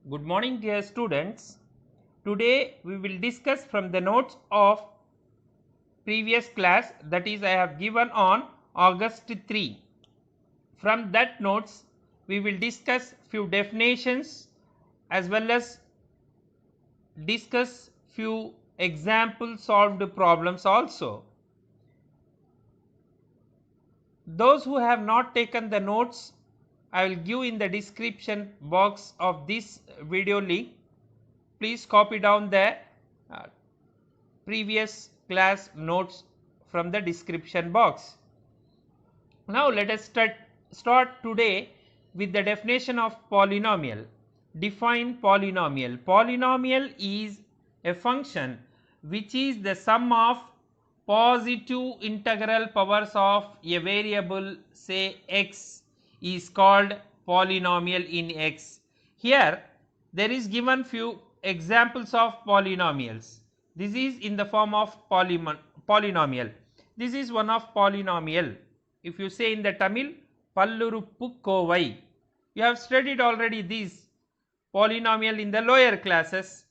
Good morning, dear students. Today we will discuss from the notes of previous class, that is I have given on August 3. From that notes we will discuss few definitions as well as discuss few example solved problems also. Those who have not taken the notes, I will give in the description box of this video link. Please copy down the previous class notes from the description box. Now let us start today with the definition of polynomial. Define polynomial. Polynomial is a function which is the sum of positive integral powers of a variable, say x, is called polynomial in x. Here there is given few examples of polynomials. This is in the form of polynomial. This is one of polynomial. If you say in the Tamil, Palluruppu Kovai, you have studied already this polynomial in the lower classes.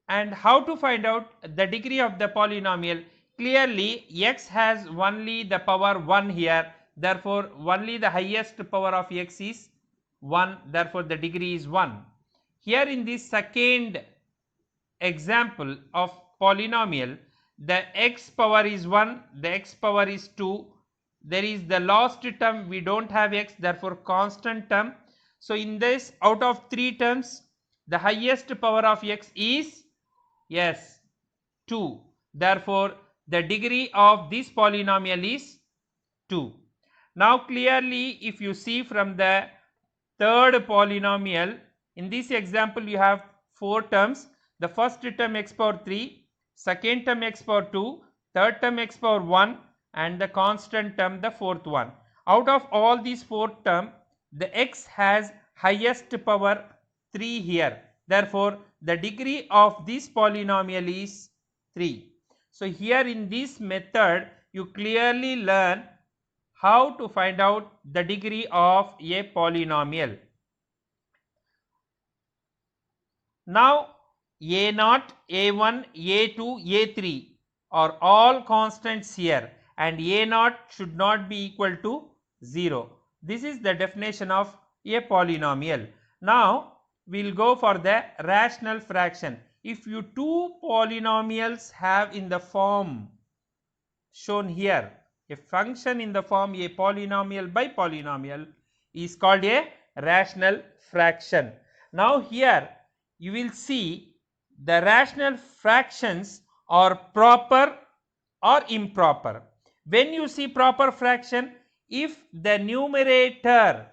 And how to find out the degree of the polynomial? Clearly x has only the power 1 here, therefore only the highest power of x is 1, therefore the degree is 1. Here in this second example of polynomial, the x power is 1, the x power is 2, there is the last term, we don't have x, therefore constant term. So in this, out of 3 terms, the highest power of x is, yes, 2, therefore the degree of this polynomial is 2. Now clearly if you see from the third polynomial, in this example you have 4 terms. The first term x power 3, second term x power 2, third term x power 1, and the constant term the fourth one. Out of all these 4 terms, the x has highest power 3 here. Therefore the degree of this polynomial is 3. So here in this method you clearly learn how to find out the degree of a polynomial. Now a0, a1, a2, a3 are all constants here, and a0 should not be equal to 0. This is the definition of a polynomial. Now we will go for the rational fraction. If you two polynomials have in the form shown here, a function in the form a polynomial by polynomial is called a rational fraction. Now here you will see the rational fractions are proper or improper. When you see proper fraction, if the numerator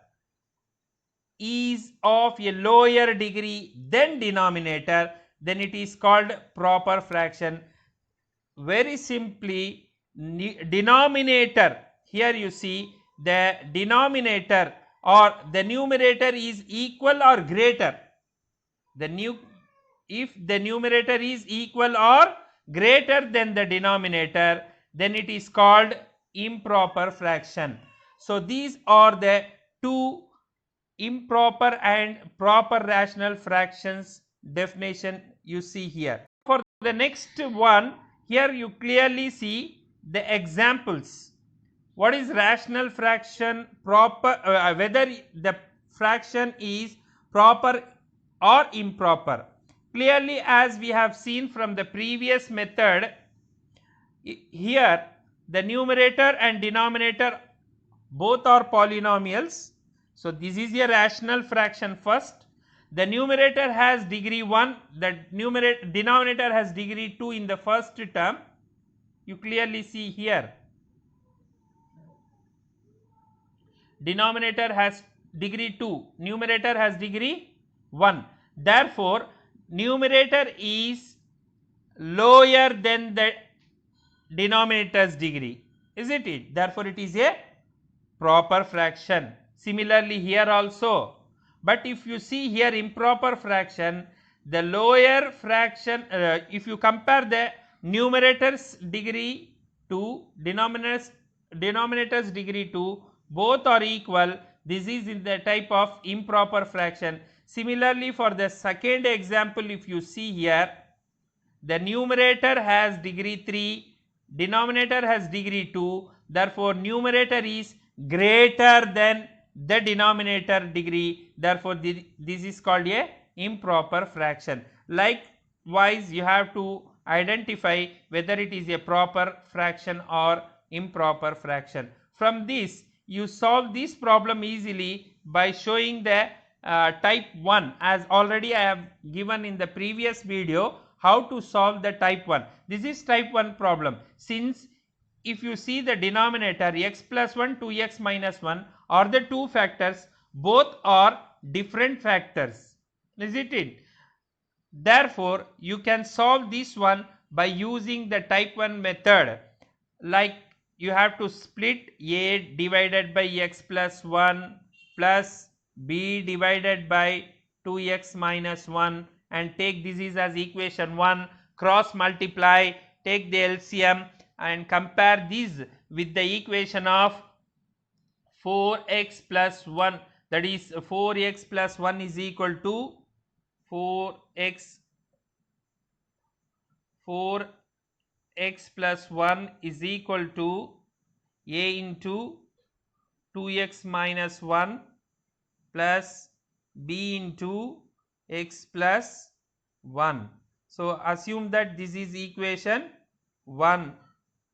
is of a lower degree than denominator, then it is called proper fraction. Very simply, denominator, here you see the denominator or the numerator is equal or greater. If the numerator is equal or greater than the denominator, then it is called improper fraction. So these are the two improper and proper rational fractions definition you see here. For the next one, here you clearly see the examples. What is rational fraction? Proper, whether the fraction is proper or improper. Clearly, as we have seen from the previous method, here the numerator and denominator both are polynomials. So this is a rational fraction first. The numerator has degree 1, the denominator has degree 2 in the first term. You clearly see here. Denominator has degree 2, numerator has degree 1. Therefore, numerator is lower than the denominator's degree, isn't it? Therefore, it is a proper fraction. Similarly, here also. But if you see here improper fraction, the lower fraction, if you compare the numerator's degree to denominator's degree to, both are equal, this is in the type of improper fraction. Similarly, for the second example, if you see here, the numerator has degree 3, denominator has degree 2, therefore numerator is greater than the denominator degree, therefore this is called a improper fraction. Likewise, you have to identify whether it is a proper fraction or improper fraction. From this, you solve this problem easily by showing the type 1, as already I have given in the previous video how to solve the type 1. This is type 1 problem. Since if you see the denominator x plus 1, 2x minus 1 are the two factors, both are different factors, isn't it? Therefore, you can solve this one by using the type 1 method. Like, you have to split a divided by x plus 1 plus b divided by 2x minus 1 and take this is as equation 1, cross multiply, take the LCM and compare this with the equation of 4x plus 1, that is 4x plus 1 is equal to 4x plus 1 is equal to a into 2x minus 1 plus b into x plus 1. So, assume that this is equation 1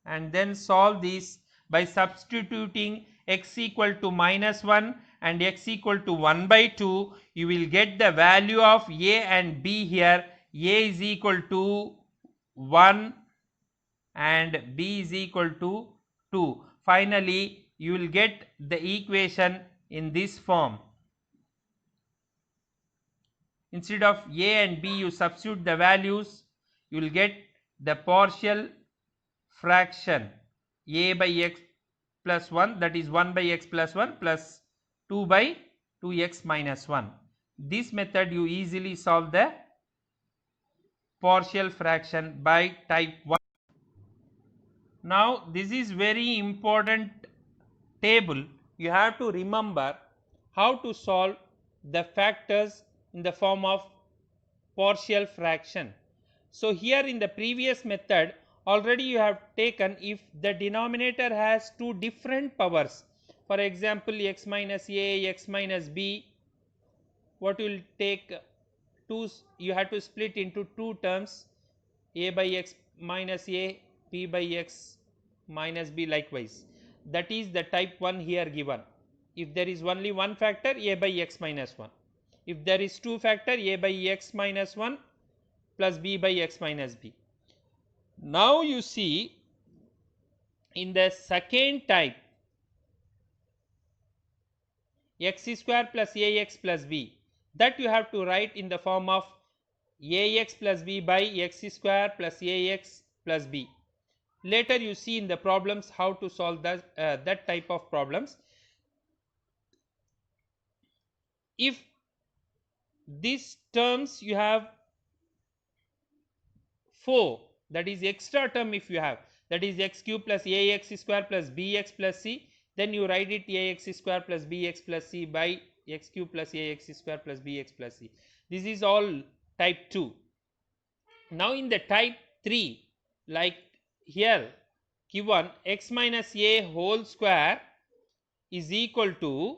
and then solve this by substituting x equal to minus 1 and x equal to 1 by 2. You will get the value of a and b here. A is equal to 1 and b is equal to 2. Finally, you will get the equation in this form. Instead of a and b, you substitute the values, you will get the partial fraction a by x plus 1, that is 1 by x plus 1 plus 2 by 2x minus 1. This method you easily solve the partial fraction by type 1. Now, this is very important table. You have to remember how to solve the factors in the form of partial fraction. So, here in the previous method already you have taken if the denominator has two different powers, for example x minus a, x minus b, what will take two, you have to split into two terms, a by x minus a, b by x minus b likewise. That is the type 1 here given. If there is only one factor, a by x minus 1. If there is two factor, a by x minus 1 plus b by x minus b. Now, you see in the second type, x square plus ax plus b, that you have to write in the form of ax plus b by x square plus ax plus b. Later you see in the problems how to solve that type of problems. If these terms you have 4, that is extra term if you have, that is x cube plus ax square plus bx plus c, then you write it ax square plus bx plus c by x cube plus ax square plus bx plus c. This is all type 2. Now, in the type 3, like here given x minus a whole square is equal to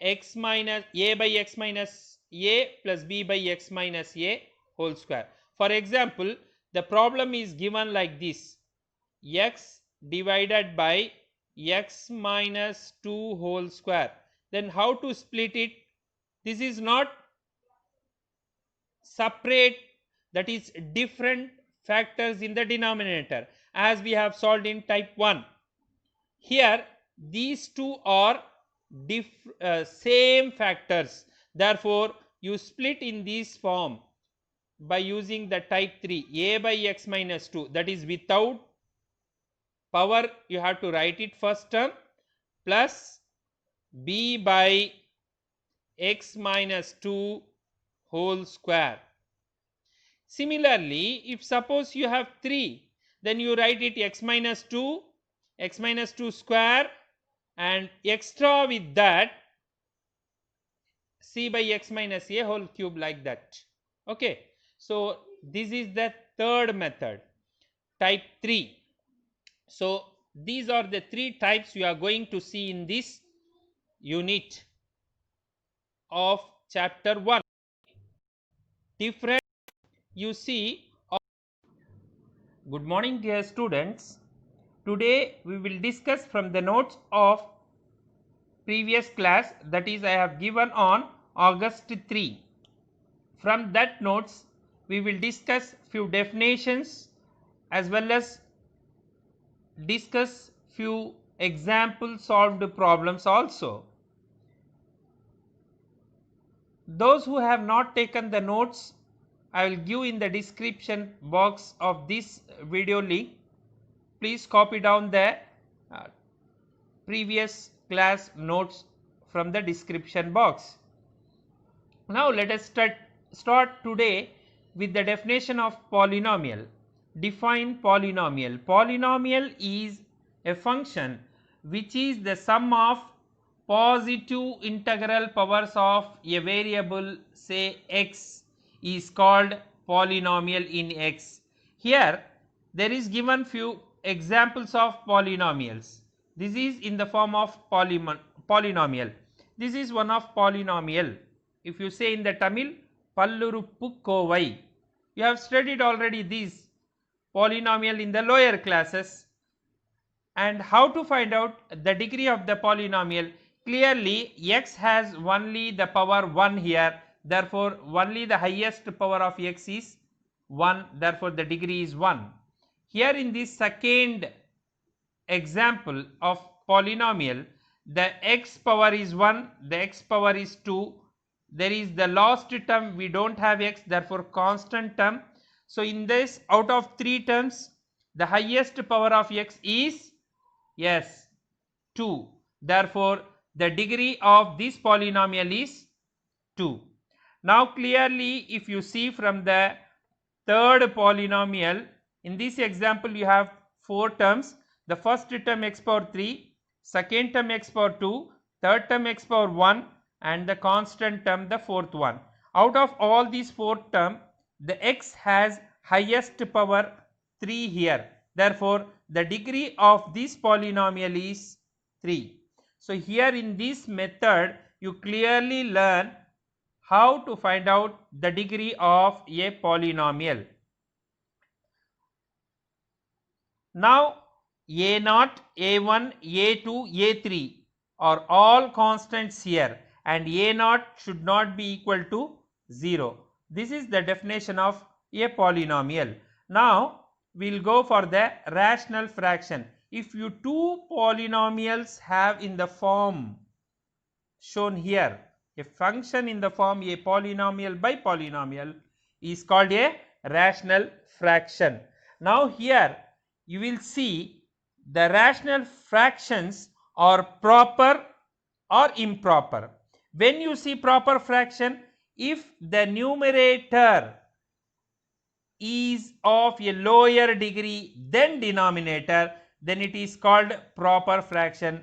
x minus a by x minus a plus b by x minus a whole square. For example, the problem is given like this: x divided by x minus 2 whole square. Then how to split it? This is not separate, that is different factors in the denominator as we have solved in type 1. Here these two are same factors, therefore you split in this form by using the type 3, a by x minus 2, that is without power you have to write it first term, plus b by x minus 2 whole square. Similarly, if suppose you have 3, then you write it x minus 2 square, and extra with that c by x minus a whole cube like that. Okay. So, this is the third method, type 3. So, these are the three types we are going to see in this unit of chapter 1. Different you see. Good morning dear students. Today we will discuss from the notes of previous class, that is I have given on August 3. From that notes we will discuss few definitions as well as discuss few example solved problems also. Those who have not taken the notes, I will give in the description box of this video link. Please copy down the previous class notes from the description box. Now let us start today with the definition of polynomial. Define polynomial. Polynomial is a function which is the sum of positive integral powers of a variable, say x, is called polynomial in x. Here there is given few examples of polynomials. This is in the form of polynomial. This is one of polynomial. If you say in the Tamil, Palluruppu Kovai, you have studied already these polynomial in the lower classes. And how to find out the degree of the polynomial? Clearly x has only the power 1 here, therefore only the highest power of x is 1, therefore the degree is 1. Here in this second example of polynomial, the x power is 1, the x power is 2, there is the last term, we don't have x, therefore constant term. So in this, out of 3 terms, the highest power of x is, yes, 2, therefore the degree of this polynomial is 2. Now clearly if you see from the third polynomial, in this example you have 4 terms, the first term x power 3, second term x power 2, third term x power 1, and the constant term the fourth one. Out of all these 4 terms, the x has highest power 3 here, therefore the degree of this polynomial is 3. So here in this method you clearly learn how to find out the degree of a polynomial. Now a0, a1, a2, a3 are all constants here, and a0 should not be equal to 0. This is the definition of a polynomial. Now we will go for the rational fraction. If you two polynomials have in the form shown here, a function in the form a polynomial by polynomial is called a rational fraction. Now here you will see the rational fractions are proper or improper. When you see proper fraction, if the numerator is of a lower degree than denominator, then it is called proper fraction.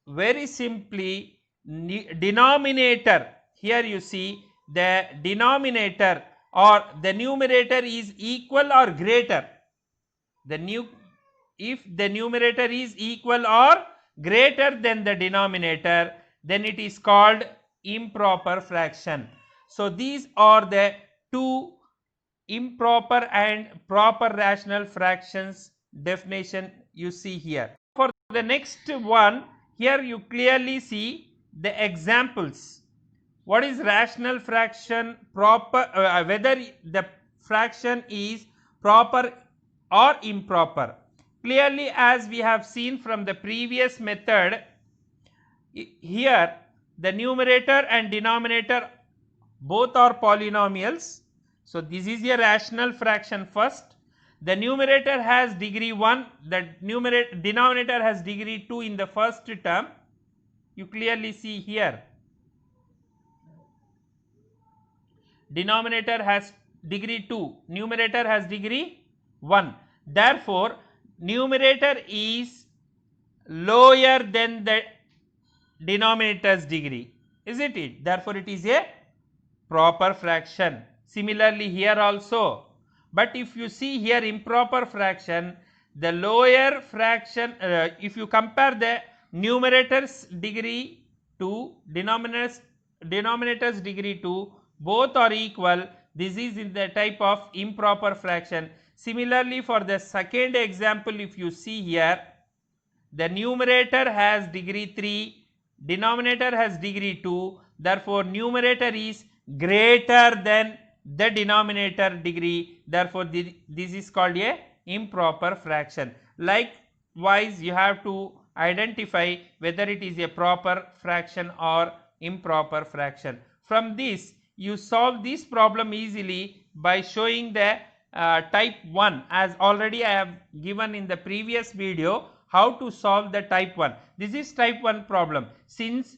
Very simply, denominator, here you see the denominator or the numerator is equal or greater. If the numerator is equal or greater than the denominator, then it is called improper fraction. So these are the two improper and proper rational fractions definition you see here. For the next one, here you clearly see the examples. What is rational fraction? Proper, whether the fraction is proper or improper. Clearly, as we have seen from the previous method, here the numerator and denominator both are polynomials. So this is a rational fraction first. The numerator has degree 1, the denominator has degree 2 in the first term. You clearly see here. Denominator has degree 2, numerator has degree 1. Therefore, numerator is lower than the denominator's degree. isn't it? Therefore, it is a proper fraction. Similarly, here also. But if you see here improper fraction, the lower fraction, if you compare the numerator's degree to denominator's degree to, both are equal. This is in the type of improper fraction. Similarly, for the second example, if you see here, the numerator has degree 3, denominator has degree 2, therefore numerator is greater than the denominator degree, therefore this is called a improper fraction. Likewise, you have to identify whether it is a proper fraction or improper fraction. From this, you solve this problem easily by showing the type 1, as already I have given in the previous video how to solve the type 1. This is type 1 problem. Since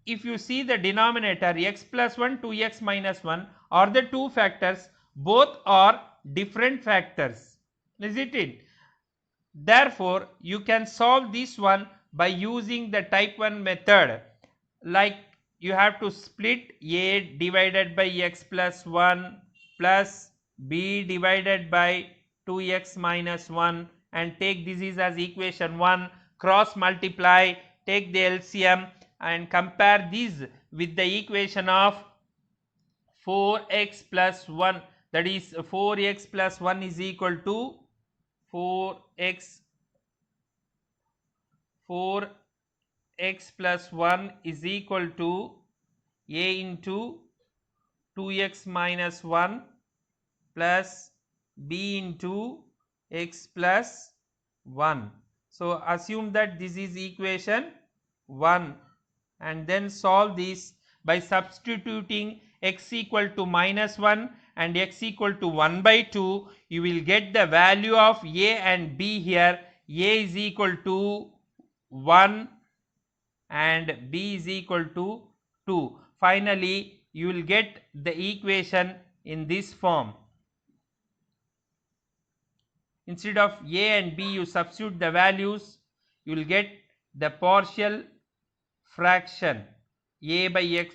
if you see the denominator x plus 1 to x minus 1 are the two factors, both are different factors, isn't it? Therefore, you can solve this one by using the type 1 method. Like, you have to split a divided by x plus 1 plus b divided by 2x minus 1 and take this is as equation 1, cross multiply, take the LCM and compare this with the equation of 4x plus 1, that is 4x plus 1 is equal to 4x plus 1 is equal to a into 2x minus 1 plus b into x plus 1. So, assume that this is equation 1 and then solve this by substituting x equal to minus 1 and x equal to 1 by 2. You will get the value of a and b here. A is equal to 1 and b is equal to 2. Finally, you will get the equation in this form. Instead of a and b, you substitute the values, you will get the partial fraction a by x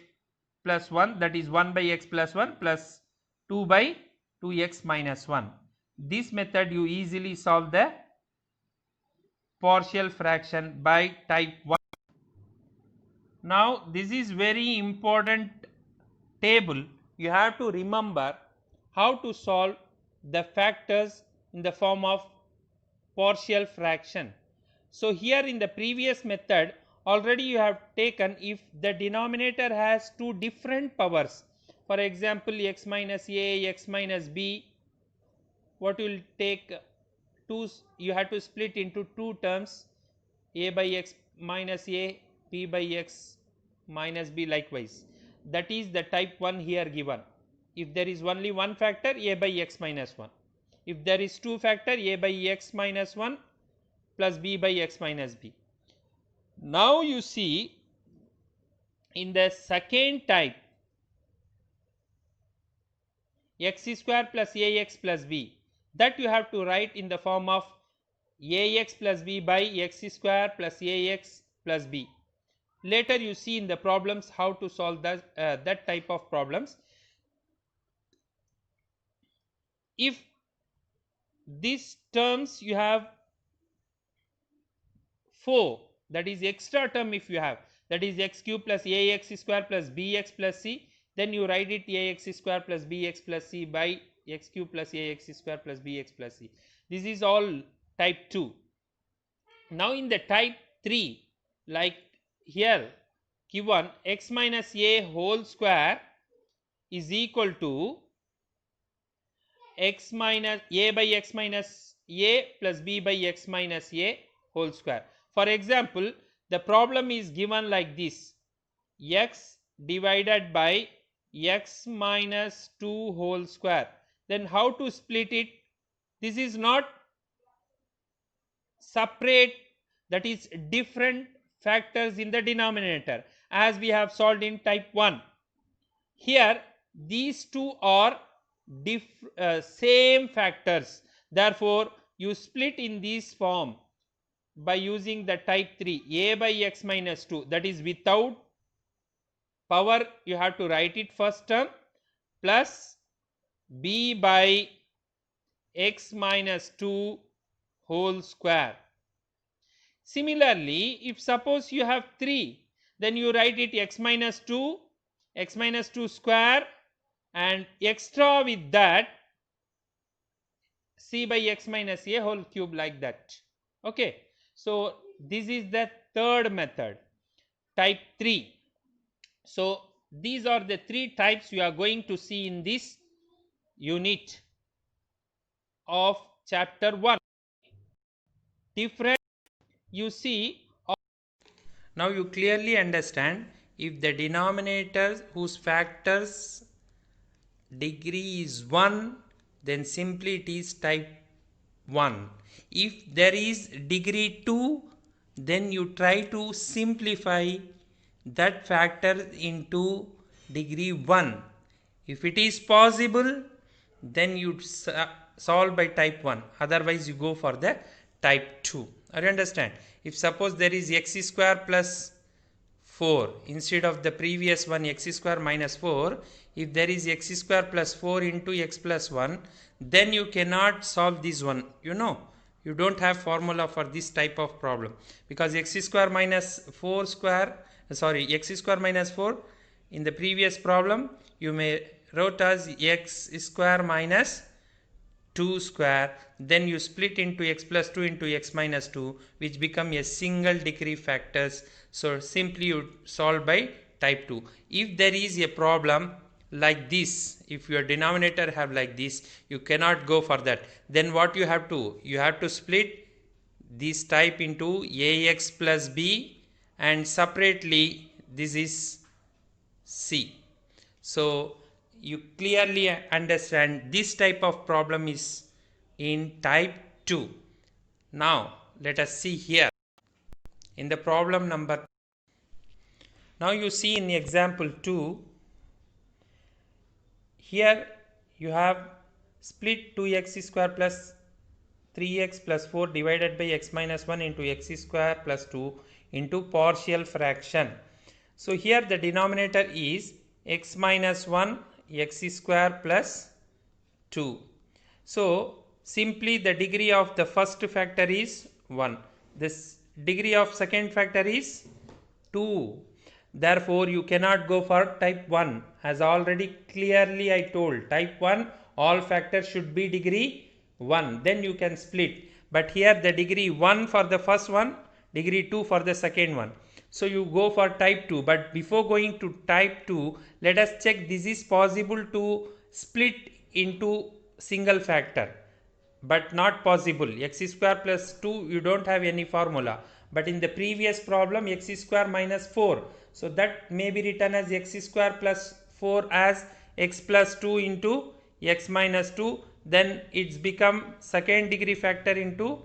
plus 1, that is 1 by x plus 1 plus 2 by 2x minus 1. This method you easily solve the partial fraction by type 1. Now, this is very important table. You have to remember how to solve the factors in the form of partial fraction. So, here in the previous method already you have taken if the denominator has two different powers, for example x minus a, x minus b, what will take two, you have to split into two terms, a by x minus a, b by x minus b likewise. That is the type 1 here given. If there is only one factor, a by x minus 1. If there is two factor, a by x minus 1 plus b by x minus b. Now, you see in the second type, x square plus ax plus b, that you have to write in the form of ax plus b by x square plus ax plus b. Later you see in the problems how to solve that type of problems. If these terms you have 4, that is extra term if you have, that is x cube plus ax square plus bx plus c, then you write it ax square plus bx plus c by x cube plus ax square plus bx plus c. This is all type 2. Now, in the type 3, like here given x minus a whole square is equal to x minus a by x minus a plus b by x minus a whole square. For example, the problem is given like this: x divided by x minus 2 whole square. Then how to split it? This is not separate, that is different factors in the denominator as we have solved in type 1. Here these two are same factors, therefore you split in this form by using the type 3, a by x minus 2, that is without power, you have to write it first term, plus b by x minus 2 whole square. Similarly, if suppose you have 3, then you write it x minus 2 square, and extra with that c by x minus a whole cube, like that. Okay. So this is the third method, type 3. So these are the 3 types we are going to see in this unit of chapter 1. Different, you see. Now you clearly understand, if the denominator whose factors degree is 1, then simply it is type 1. If there is degree 2, then you try to simplify that factor into degree 1. If it is possible, then you solve by type 1, otherwise you go for the type 2. I understand. If suppose there is x square plus 4 instead of the previous one x square minus 4, if there is x square plus 4 into x plus 1, then you cannot solve this one. You don't have formula for this type of problem, because x square minus 4 square, x square minus 4 in the previous problem you may wrote as x square minus 2 square, then you split into x plus 2 into x minus 2, which become a single degree factors. So simply you solve by type 2. If there is a problem like this, if your denominator have like this, you cannot go for that. Then what you have to? You have to split this type into ax plus b, and separately this is c. So you clearly understand this type of problem is in type 2. Now let us see here in the problem number. Now you see in example 2, here you have split 2x square plus 3x plus 4 divided by x minus 1 into x square plus 2 into partial fraction. So here the denominator is x minus 1 x square plus 2. So simply the degree of the first factor is 1. This degree of second factor is 2. Therefore you cannot go for type 1, as already clearly I told. Type 1, all factors should be degree 1, then you can split. But here the degree 1 for the first one, degree 2 for the second one. So you go for type 2. But before going to type 2, let us check this is possible to split into single factor, but not possible. X square plus 2, you don't have any formula. But in the previous problem, x square minus 4. So that may be written as x square plus 4 as x plus 2 into x minus 2. Then it's become second degree factor into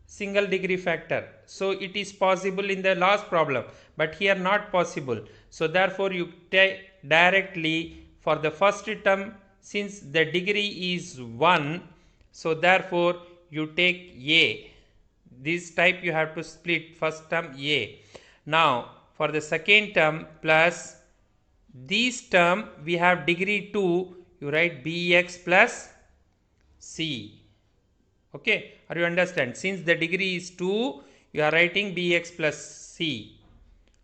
single degree factor. So it is possible in the last problem, but here not possible. So therefore you take directly for the first term, since the degree is 1, so therefore you take a. This type you have to split first term a. Now for the second term plus this term we have degree 2, you write bx plus c. Okay, are you understand? Since the degree is 2, you are writing bx plus c.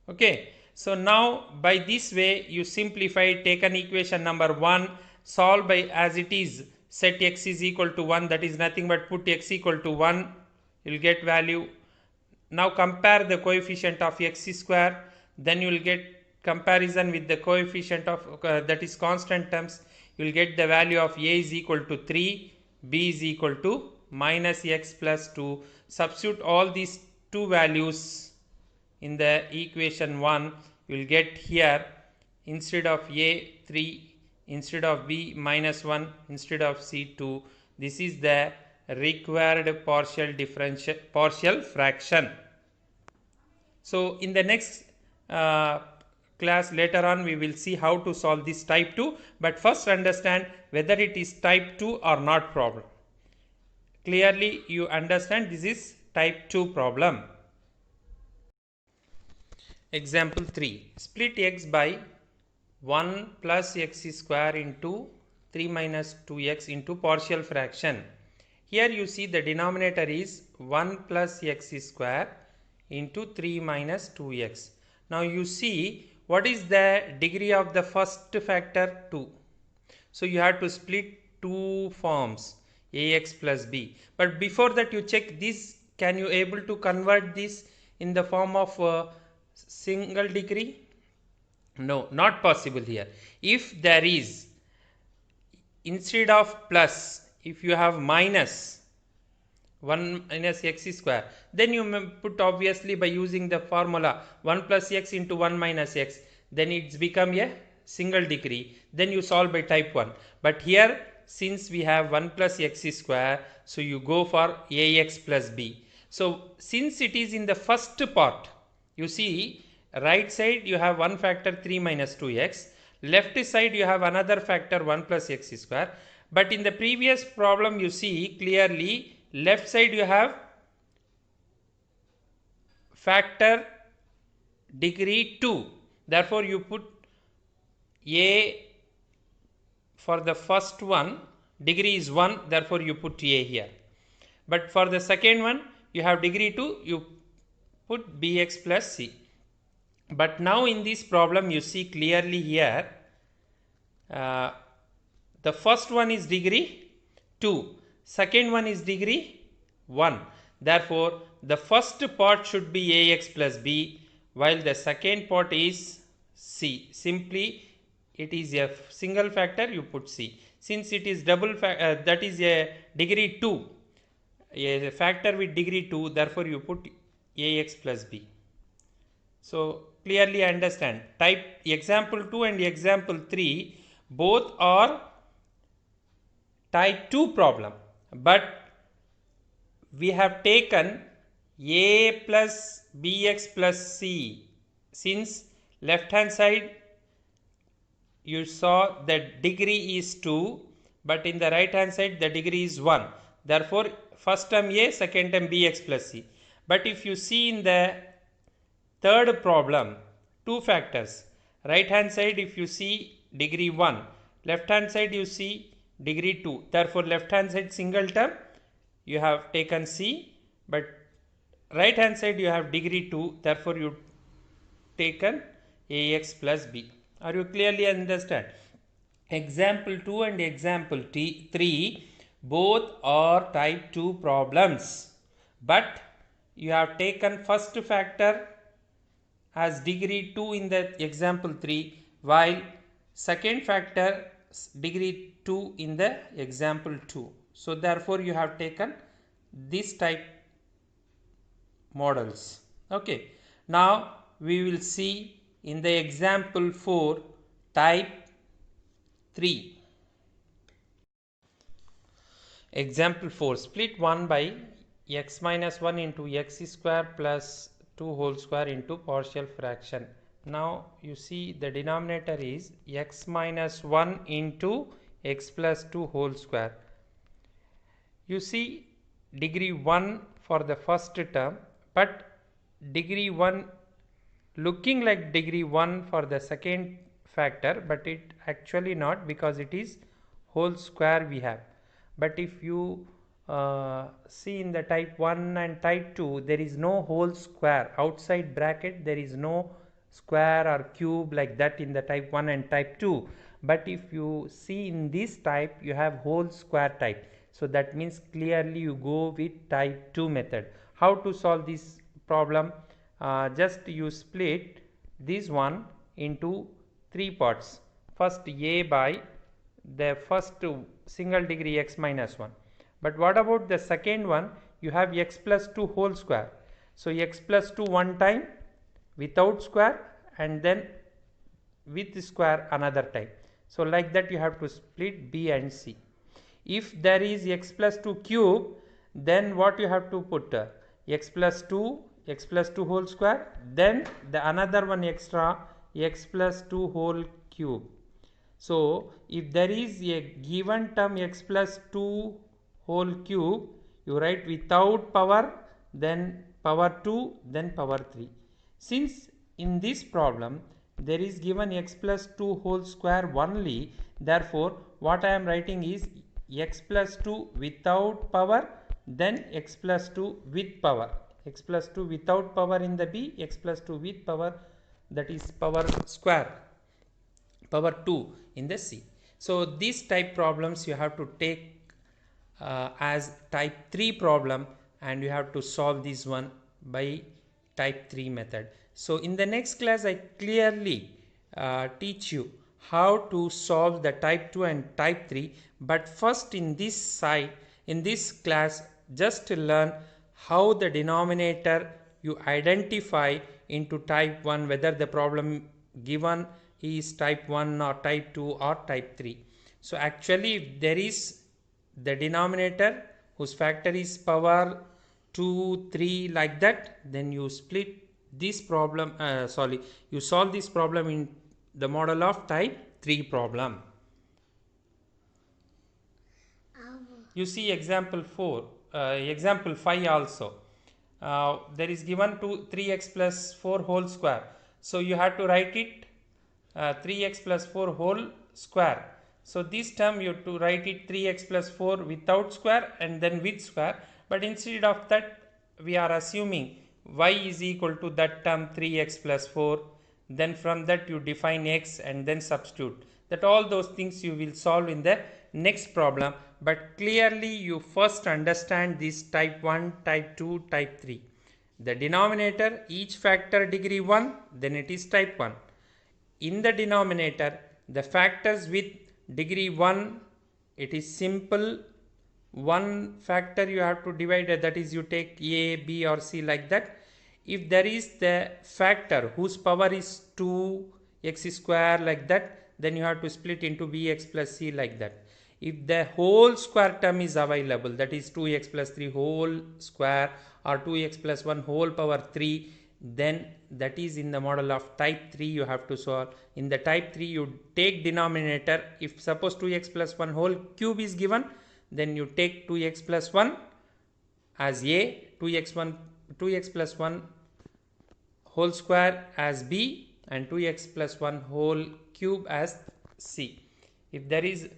Okay, so now by this way you simplify, take an equation number 1, solve by as it is, set x is equal to 1, that is nothing but put x equal to 1, you will get value. Now compare the coefficient of x square, then you will get comparison with the coefficient of that is constant terms, you will get the value of a is equal to 3, b is equal to minus x plus 2. Substitute all these two values in the equation 1, you will get here instead of a 3, instead of b minus 1, instead of c 2. This is the required partial fraction. So in the next class later on we will see how to solve this type 2, but first understand whether it is type 2 or not problem. Clearly you understand this is type 2 problem. Example 3, split x by 1 plus x square into 3 minus 2x into partial fraction. Here you see the denominator is 1 plus x square into 3 minus 2x. Now you see what is the degree of the first factor? 2. So you have to split two forms, ax plus b. But before that you check this, can you able to convert this in the form of single degree? No, not possible here. If there is, instead of plus, if you have minus 1 minus x square, then you may put obviously by using the formula 1 plus x into 1 minus x, then it's become a single degree, then you solve by type 1. But here since we have 1 plus x square, so you go for ax plus b. So since it is in the first part, you see right side you have one factor 3 minus 2x, left side you have another factor 1 plus x square. But in the previous problem you see clearly left side you have factor degree 2, therefore you put a for the first one degree is 1, therefore you put a here. But for the second one you have degree 2, you put bx plus c. But now in this problem you see clearly here the first one is degree 2, second one is degree 1. Therefore the first part should be ax plus b, while the second part is c. Simply it is a single factor, you put c. Since it is double that is a degree 2, a factor with degree 2, therefore you put ax plus b. So clearly understand, type example 2 and example 3 both are type 2 problem, but we have taken a plus bx plus c. Since left hand side you saw that degree is 2, but in the right hand side the degree is 1. Therefore first term a, second term bx plus c. But if you see in the third problem, two factors. Right hand side if you see degree 1, left hand side you see degree 2. Therefore left hand side single term you have taken c, but right hand side you have degree 2, therefore you taken ax plus b. Are you clearly understand? Example 2 and example 3 both are type 2 problems, but you have taken first factor as degree 2 in the example 3, while second factor degree 2 in the example 2. So therefore you have taken this type models. Okay. Now we will see in the example 4 type 3. Example 4, split 1 by x minus 1 into x square plus 2 whole square into partial fraction. Now you see the denominator is x minus 1 into x plus 2 whole square. You see degree 1 for the first term, but degree 1 looking like degree 1 for the second factor, but it actually not, because it is whole square we have. But if you see in the type 1 and type 2 there is no whole square outside bracket, there is no square or cube like that in the type 1 and type 2. But if you see in this type you have whole square type, so that means clearly you go with type 2 method. How to solve this problem? Just you split this one into three parts. First a by the first single degree x minus 1. But what about the second one? You have x plus 2 whole square. So x plus 2 one time without square and then with square another time. So like that you have to split b and c. If there is x plus 2 cube, then what you have to put? X plus 2 whole square, then the another one extra x plus 2 whole cube. So if there is a given term x plus 2 whole cube, you write without power, then power 2, then power 3. Since in this problem there is given x plus 2 whole square only. Therefore, what I am writing is x plus 2 without power, then x plus 2 with power. X plus 2 without power in the B, x plus 2 with power, that is power square, power 2 in the C. So these type problems you have to take as type 3 problem, and you have to solve this one by type 3 method. So in the next class I clearly teach you how to solve the type 2 and type 3, but first in this class just learn how the denominator you identify into type 1, whether the problem given is type 1 or type 2 or type 3. So actually if there is the denominator whose factor is power 2, 3 like that, then you split this problem, you solve this problem in the model of type 3 problem. You see example 4, example 5 also. There is given to 3x plus 4 whole square. So you have to write it 3x plus 4 whole square. So this term you have to write it 3x plus 4 without square and then with square. But instead of that, we are assuming y is equal to that term 3x plus 4. Then from that you define x and then substitute. That all those things you will solve in the next problem. But clearly you first understand this type 1, type 2, type 3. The denominator, each factor degree 1, then it is type 1. In the denominator, the factors with degree 1, it is simple. One factor you have to divide, that is you take a, b or c like that. If there is the factor whose power is 2 x square like that, then you have to split into bx plus c like that. If the whole square term is available, that is 2x plus 3 whole square or 2x plus 1 whole power 3, then that is in the model of type 3 you have to solve. In the type 3 you take denominator. If suppose 2x plus 1 whole cube is given, then you take 2x plus 1 as a, 2x plus 1 whole square as b, and 2x plus 1 whole cube as c. If there is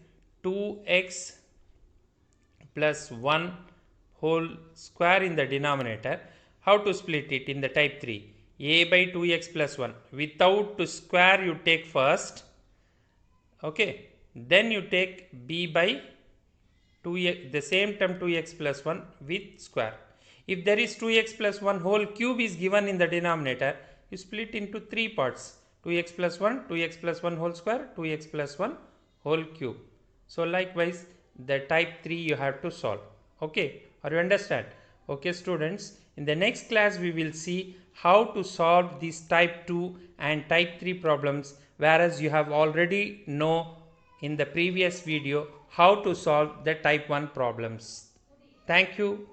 2x plus 1 whole square in the denominator, how to split it in the type 3? A by 2x plus 1. Without to square you take first. Okay. Then you take b by 2x, the same term 2x plus 1 with square. If there is 2x plus 1 whole cube is given in the denominator, you split into 3 parts. 2x plus 1, 2x plus 1 whole square, 2x plus 1 whole cube. So likewise the type 3 you have to solve. Okay, are you understand? Okay students, in the next class we will see how to solve these type 2 and type 3 problems, whereas you have already know in the previous video how to solve the type 1 problems. Thank you.